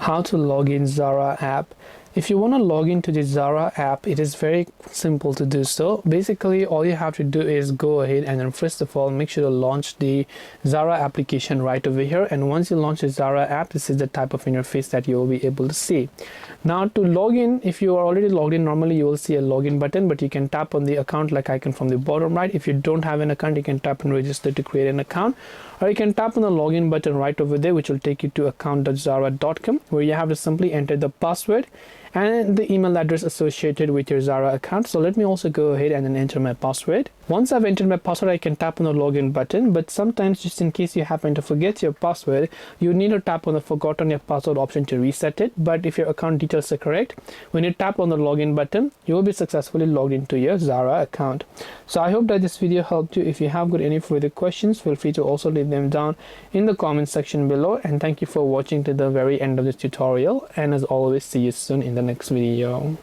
How to log in Zara app. If you want to log into the Zara app, it is very simple to do so. Basically, all you have to do is go ahead and then first of all make sure to launch the Zara application right over here. And once you launch the Zara app, this is the type of interface that you will be able to see. Now to log in, if you are already logged in, normally you will see a login button, but you can tap on the account like icon from the bottom right. If you don't have an account, you can tap on register to create an account, or you can tap on the login button right over there, which will take you to account.zara.com, where you have to simply enter the password and the email address associated with your Zara account. So let me also go ahead and then enter my password. Once I've entered my password, I can tap on the login button, but sometimes just in case you happen to forget your password, you need to tap on the forgotten your password option to reset it. But if your account details are correct, when you tap on the login button, you will be successfully logged into your Zara account. So I hope that this video helped you. If you have got any further questions, feel free to also leave them down in the comment section below. And thank you for watching to the very end of this tutorial. And as always, see you soon in the next video.